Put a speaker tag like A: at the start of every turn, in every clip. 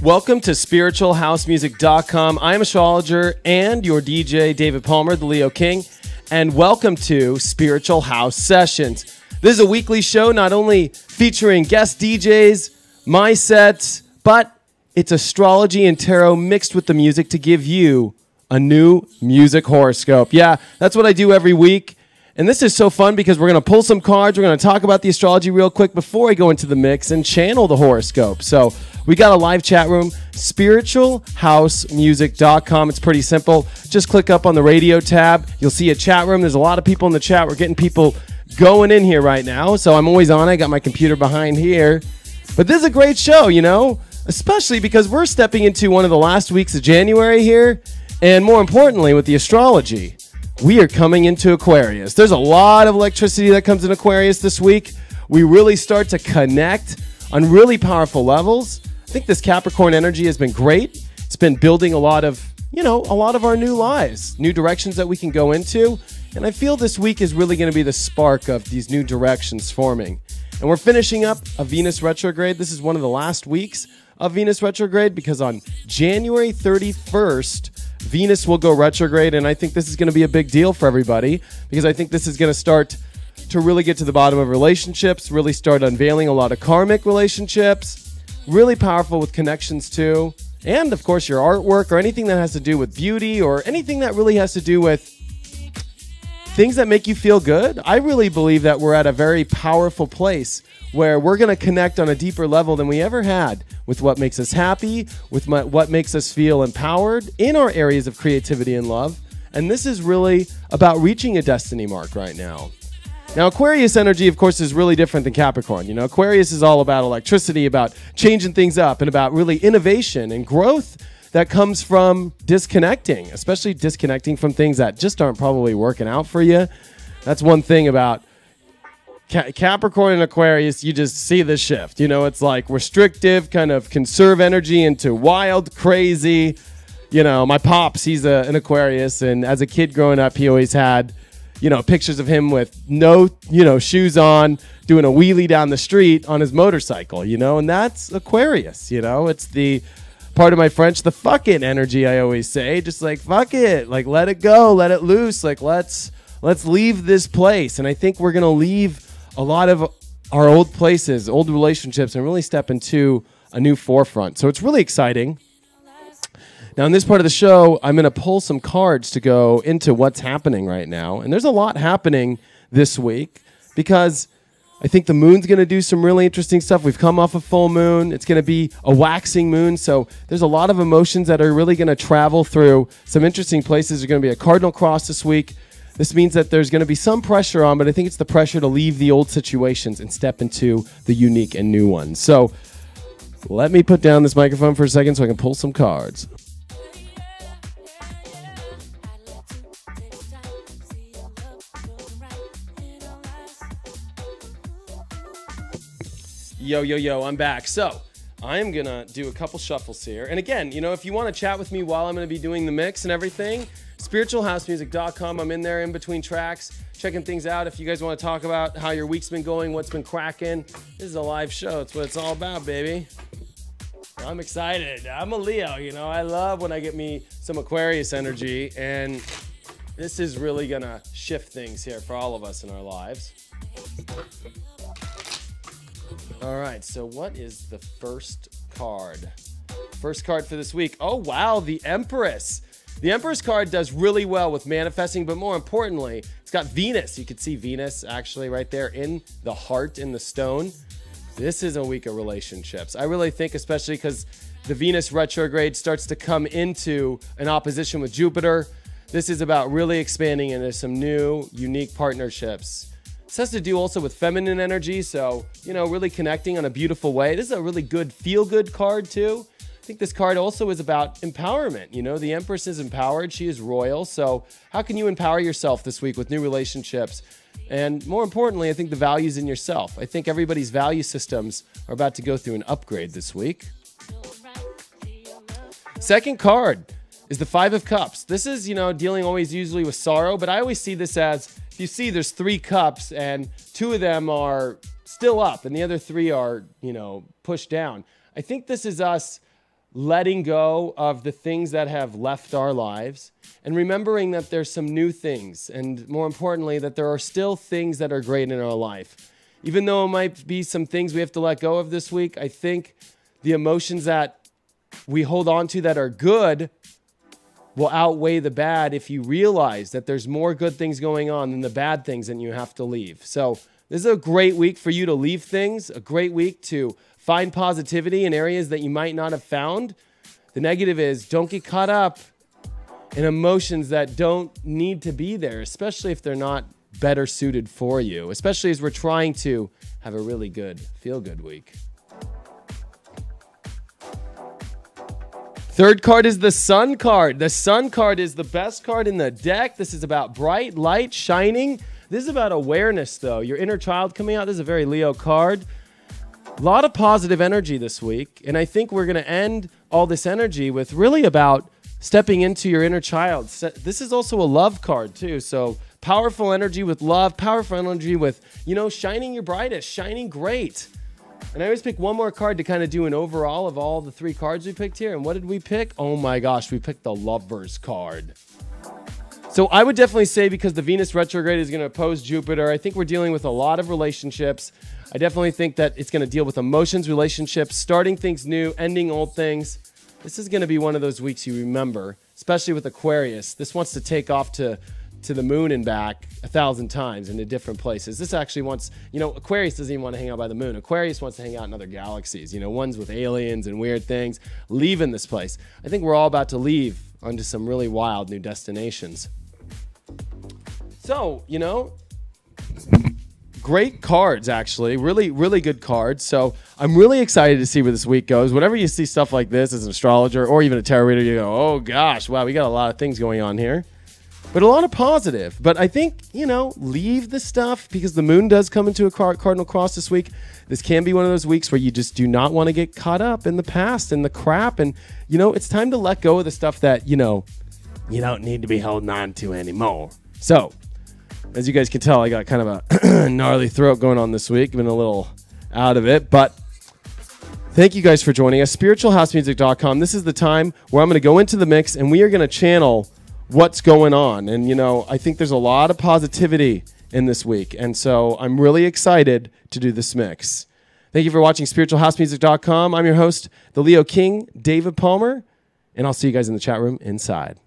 A: Welcome to spiritualhousemusic.com. I'm astrologer and your DJ, David Palmer, the Leo King, and welcome to Spiritual House Sessions. This is a weekly show not only featuring guest DJs, my sets, but it's astrology and tarot mixed with the music to give you a new music horoscope. Yeah, that's what I do every week. And this is so fun because we're going to pull some cards. We're going to talk about the astrology real quick before I go into the mix and channel the horoscope. So we got a live chat room, spiritualhousemusic.com. It's pretty simple. Just click up on the radio tab. You'll see a chat room. There's a lot of people in the chat. We're getting people going in here right now. So I'm always on. I got my computer behind here. But this is a great show, you know, especially because we're stepping into one of the last weeks of January here. And more importantly, with the astrology, we are coming into Aquarius. There's a lot of electricity that comes in Aquarius this week. We really start to connect on really powerful levels. I think this Capricorn energy has been great. It's been building a lot of, a lot of our new lives, new directions that we can go into. And I feel this week is really going to be the spark of these new directions forming. And we're finishing up a Venus retrograde. This is one of the last weeks of Venus retrograde because on January 31st, Venus will go retrograde, and I think this is going to be a big deal for everybody because I think this is going to start to really get to the bottom of relationships, really start unveiling a lot of karmic relationships, really powerful with connections too, and of course your artwork or anything that has to do with beauty or anything that really has to do with things that make you feel good. I really believe that we're at a very powerful place where we're going to connect on a deeper level than we ever had with what makes us happy, with what makes us feel empowered in our areas of creativity and love. And this is really about reaching a destiny mark right now. Now, Aquarius energy, of course, is really different than Capricorn. You know, Aquarius is all about electricity, about changing things up, and about really innovation and growth that comes from disconnecting, especially disconnecting from things that just aren't probably working out for you. That's one thing about Capricorn and Aquarius, you just see the shift. You know, it's like restrictive, kind of conserve energy into wild, crazy. You know, my pops, he's an Aquarius, and as a kid growing up, he always had, pictures of him with no, shoes on, doing a wheelie down the street on his motorcycle, and that's Aquarius, It's the part of my French, the fuck it energy, I always say. Just like, fuck it. Like, let it go. Let it loose. Like, let's leave this place. And I think we're going to leave a lot of our old places, old relationships, and really step into a new forefront. So it's really exciting. Now, in this part of the show, I'm going to pull some cards to go into what's happening right now. And there's a lot happening this week because I think the moon's going to do some really interesting stuff. We've come off a full moon. It's going to be a waxing moon. So there's a lot of emotions that are really going to travel through some interesting places. There's going to be a cardinal cross this week. This means that there's going to be some pressure on, but I think it's the pressure to leave the old situations and step into the unique and new ones. So let me put down this microphone for a second so I can pull some cards. Yo, I'm back. So I'm going to do a couple shuffles here. And again, if you want to chat with me while I'm going to be doing the mix and everything, spiritualhousemusic.com. I'm in there in between tracks, checking things out. If you guys want to talk about how your week's been going, what's been cracking, this is a live show. It's what it's all about, baby. I'm excited. I'm a Leo, I love when I get me some Aquarius energy, and this is really going to shift things here for all of us in our lives. All right, so what is the first card? First card for this week. Oh, wow, the Empress. The Empress card does really well with manifesting, but more importantly, it's got Venus. You can see Venus actually right there in the heart in the stone. This is a week of relationships. I really think, especially because the Venus retrograde starts to come into an opposition with Jupiter, this is about really expanding into some new, unique partnerships. This has to do also with feminine energy, so, really connecting on a beautiful way. This is a really good feel-good card, too. I think this card also is about empowerment. The Empress is empowered. She is royal, so how can you empower yourself this week with new relationships? And more importantly, I think the values in yourself. I think everybody's value systems are about to go through an upgrade this week. Second card is the Five of Cups. This is, dealing always usually with sorrow, but I always see this as, if you see there's 3 cups and 2 of them are still up and the other 3 are, pushed down. I think this is us letting go of the things that have left our lives and remembering that there's some new things, and more importantly, that there are still things that are great in our life. Even though it might be some things we have to let go of this week, I think the emotions that we hold on to that are good will outweigh the bad if you realize that there's more good things going on than the bad things that you have to leave. So this is a great week for you to leave things, a great week to find positivity in areas that you might not have found. The negative is don't get caught up in emotions that don't need to be there, especially if they're not better suited for you, especially as we're trying to have a really good, feel-good week. Third card is the Sun card. The Sun card is the best card in the deck. This is about bright light shining. This is about awareness, though. Your inner child coming out. This is a very Leo card. A lot of positive energy this week, and I think we're going to end all this energy with really about stepping into your inner child. This is also a love card, too, so powerful energy with love, powerful energy with, shining your brightest, shining great. And I always pick one more card to kind of do an overall of all the 3 cards we picked here. And what did we pick? Oh my gosh, we picked the Lovers card. So I would definitely say, because the Venus retrograde is going to oppose Jupiter, I think we're dealing with a lot of relationships. I definitely think that it's going to deal with emotions, relationships, starting things new, ending old things. This is going to be one of those weeks you remember, especially with Aquarius. This wants to take off to the moon and back 1,000 times into different places. This actually wants, Aquarius doesn't even want to hang out by the moon. Aquarius wants to hang out in other galaxies, ones with aliens and weird things, leaving this place. I think we're all about to leave onto some really wild new destinations. So, great cards, actually. Really, really good cards. So I'm really excited to see where this week goes. Whenever you see stuff like this as an astrologer or even a tarot reader, you go, oh gosh, wow, we got a lot of things going on here. But a lot of positive. But I think, leave the stuff, because the moon does come into a cardinal cross this week. This can be one of those weeks where you just do not want to get caught up in the past and the crap. And, it's time to let go of the stuff that, you don't need to be holding on to anymore. So, as you guys can tell, I got kind of a gnarly throat going on this week. Been a little out of it. But thank you guys for joining us. SpiritualHouseMusic.com. This is the time where I'm going to go into the mix and we are going to channel what's going on. And, I think there's a lot of positivity in this week. And so I'm really excited to do this mix. Thank you for watching SpiritualHouseMusic.com. I'm your host, the Leo King, David Palmer, and I'll see you guys in the chat room inside.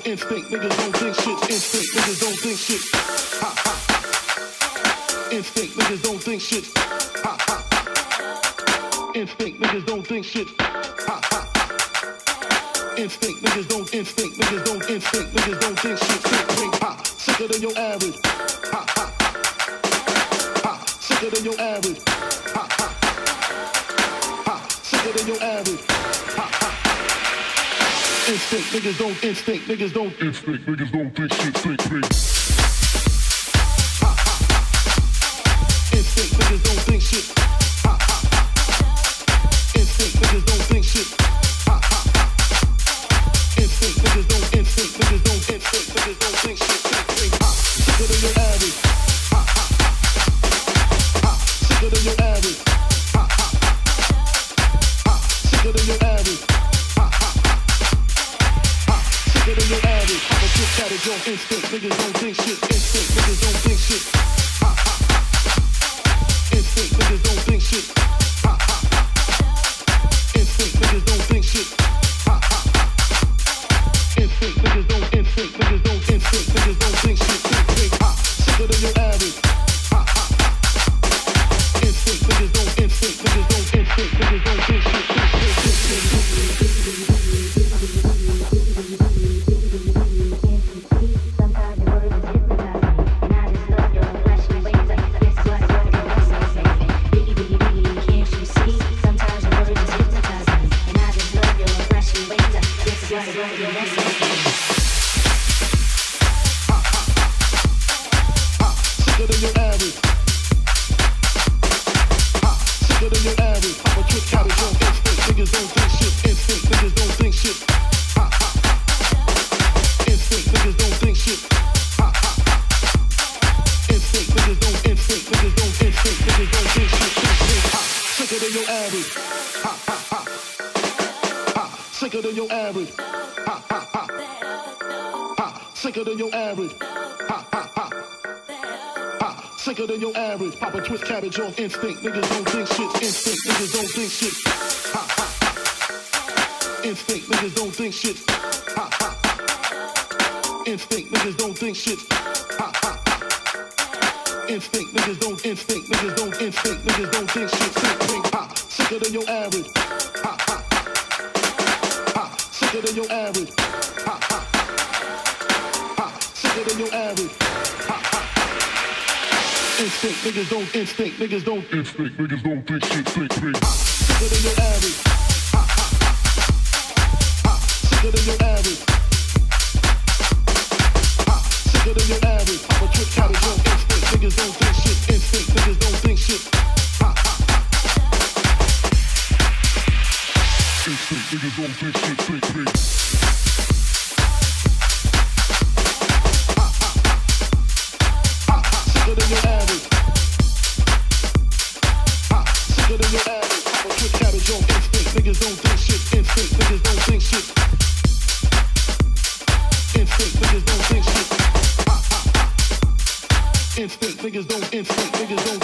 B: Instinct, niggas don't think shit. Instinct, niggas don't think shit. Ha ha. Instinct, niggas don't think shit. Ha ha. Instinct, niggas don't think shit. Ha ha. Instinct, niggas don't. Instinct, niggas don't. Instinct, niggas don't think shit. Think, ha. Sicker than your average. Ha ha. Ha. Sicker than your average. Ha ha. Ha. Sicker than your average. Ha ha. Instinct, niggas don't. Instinct, niggas don't. Instinct, niggas don't think shit. Think. Ha ha. Instinct, niggas don't think shit. Ha ha. Instinct, niggas don't think shit. Ha ha. Instinct, niggas don't. Instinct, niggas don't. Instinct, niggas don't think shit. Think. Ha. Sicker than your average. Ha ha. Ha. Sicker than your average. Ha ha. Ha. Sicker than your average. Sicker than your average. Pop a trick, cabbage on instinct. Niggas don't think shit. Instinct, niggas don't think shit. Ha ha. Instinct, niggas don't think shit. Ha ha. Instinct, niggas don't think shit. Ha ha. Instinct, niggas don't. Instinct, niggas don't. Instinct, niggas don't think shit. Think. Ha. Sicker than your average. Ha ha. Instinct, niggas don't. Instinct, niggas don't. Instinct, niggas don't think shit. Sicker than your average. Ha ha ha. Ha. Sicker than your average. Pop a twist cabbage on instinct. Niggas don't think shit. Instinct. Niggas don't think shit. Ha ha. Instinct. Niggas don't think shit. Ha ha. Instinct. Niggas don't think shit. Ha ha. Instinct. Niggas don't. Instinct. Niggas don't. Instinct. Niggas don't think shit. Think. Ha. Sicker than your average. Ha ha. Ha. Sicker than your average. Ha ha. Sicker than your average. Ha ha. Instinct, niggas don't. Instinct, niggas don't. Instinct, niggas don't think shit. Think. Ha. Sicker than your average. Ha ha. Ha. Sicker than your average. Ha. Sicker than your average. Pop a trick, cabbage on instinct. Niggas don't think shit. Instinct, niggas don't think shit. Ha ha. Instinct, niggas don't think shit. Think. Sicker than your average. Ha. Sicker than your average. Pop a trick, cabbage on instinct. Niggas don't think shit. Instinct, niggas don't think shit. Instinct, niggas don't think shit. Ha ha. Instinct, niggas don't. Instinct, niggas don't.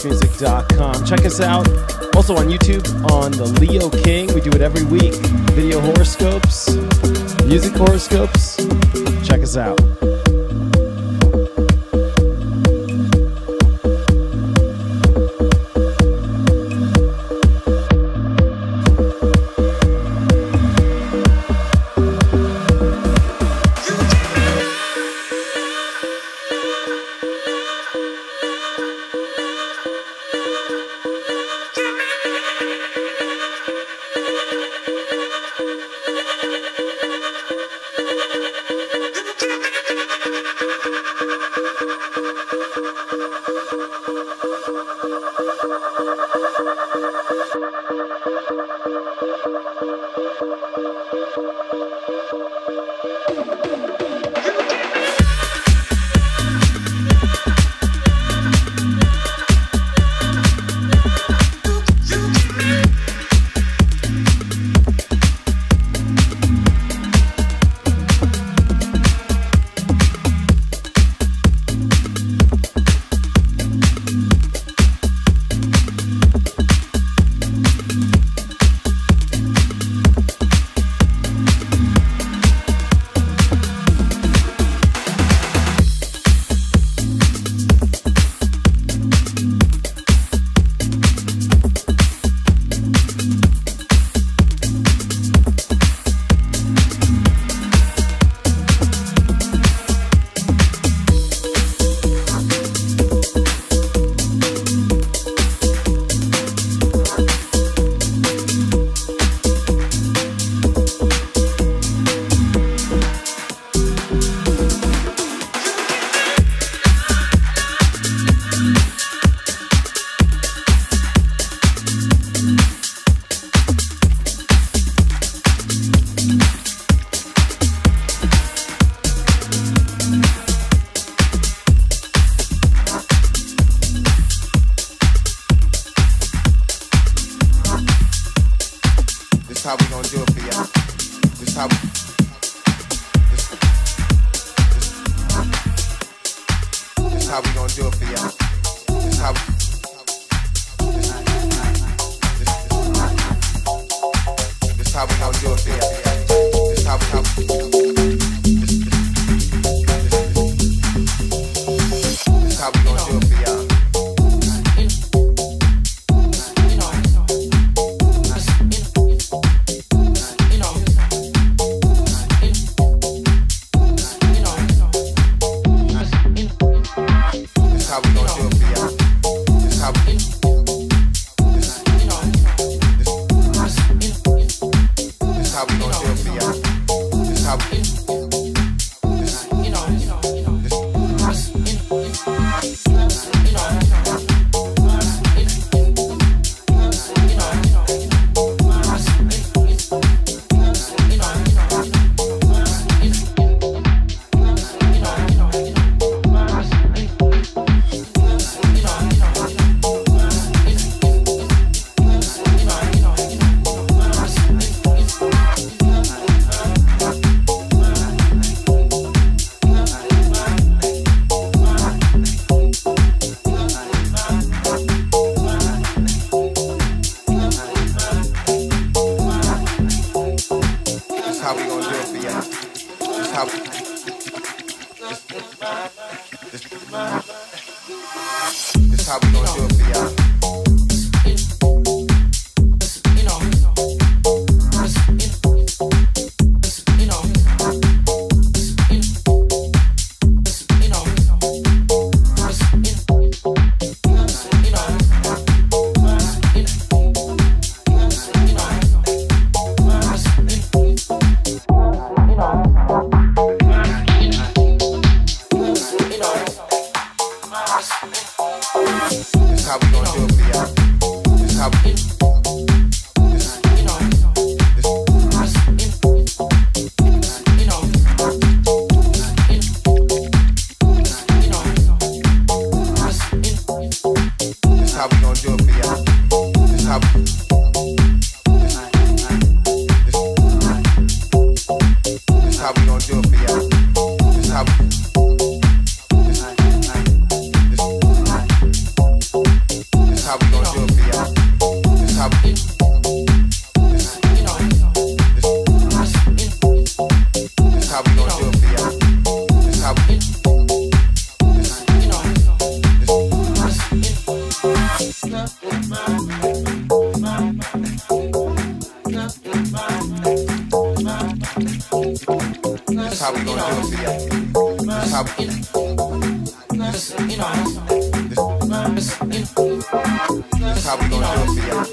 A: housemask.com. Check us out also on YouTube on the Leo King. We do it every week. Video horoscopes, music horoscopes. Check us out.
C: how we gonna do it for you. This how we gonna do it for you. This how we gonna do it for you. This how we gonna do it for you.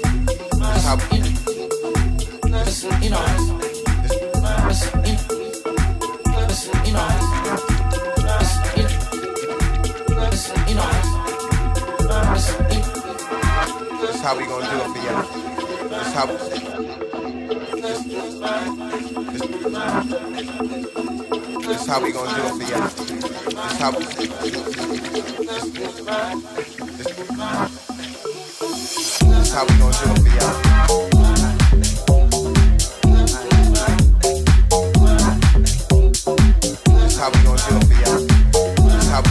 C: This how this how we gonna do it for you. This how this how we gonna do it for you. This how we gonna do it for you. This how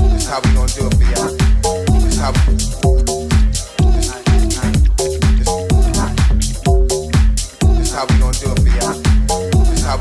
C: this how we gonna do it for you. This how this how we gonna do it for you. This how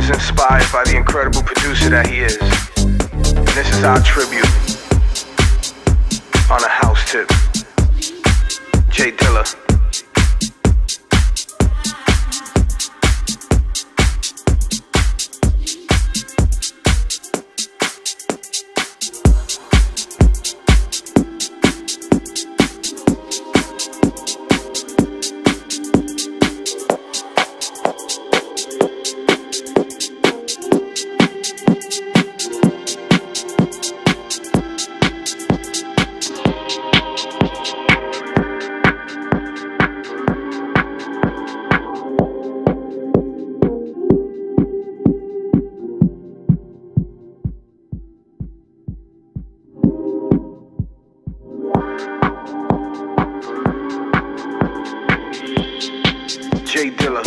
D: inspired by the incredible producer that he is. And this is our tribute on a house tip. Jay Dilla. Jay Dilla.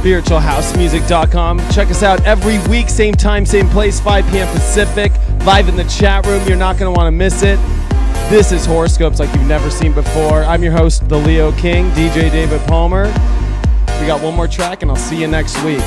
A: spiritualhousemusic.com. Check us out every week, same time, same place, 5 p.m. Pacific, live in the chat room. You're not going to want to miss it. This is Horoscopes like you've never seen before. I'm your host, the Leo King, DJ David Palmer. We got one more track, and I'll see you next week.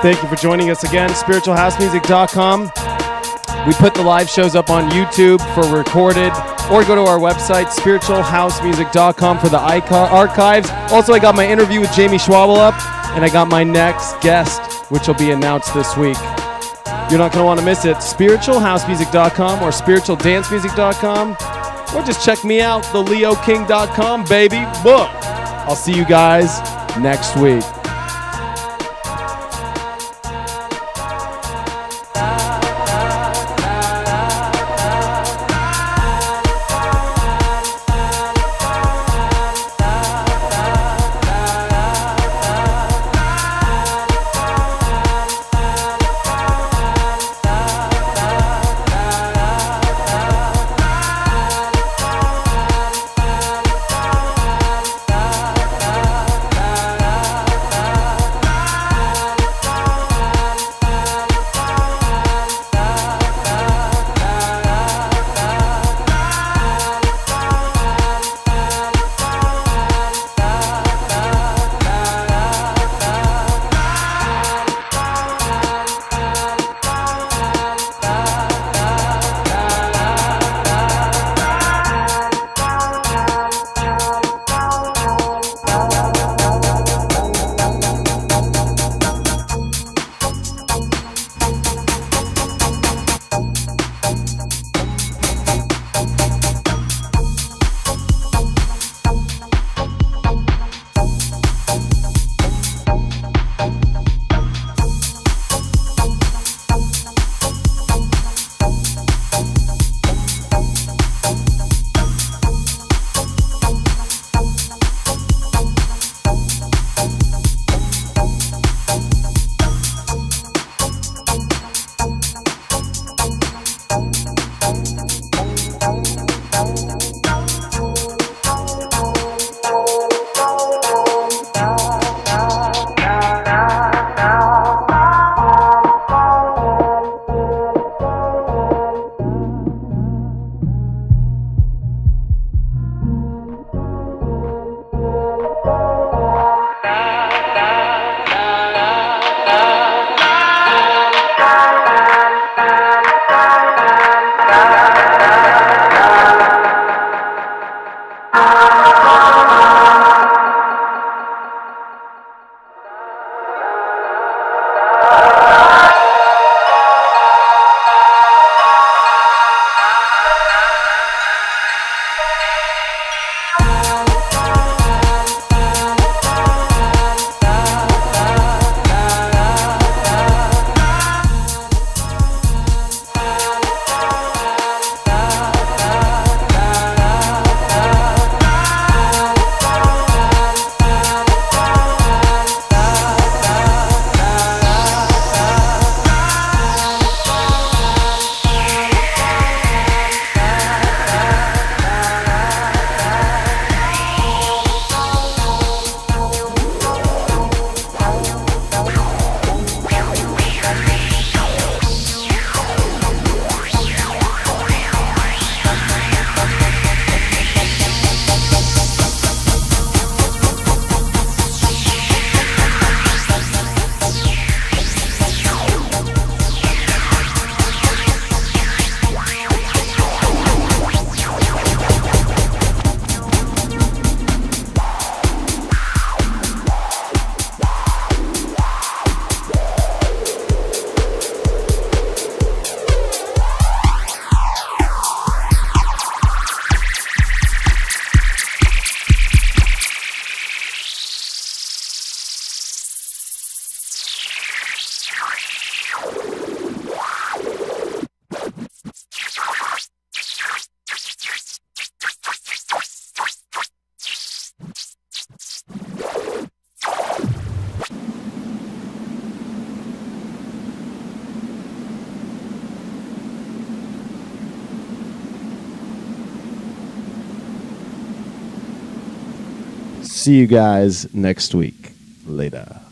A: Thank you for joining us again. SpiritualHouseMusic.com. We put the live shows up on YouTube for recorded, or go to our website, spiritualhousemusic.com, for the archives. Also, I got my interview with Jamie Schwabel up, and I got my next guest, which will be announced this week. You're not going to want to miss it. Spiritualhousemusic.com or spiritualdancemusic.com, or just check me out, theleoking.com, baby. Book. I'll see you guys next week. See you guys next week. Later.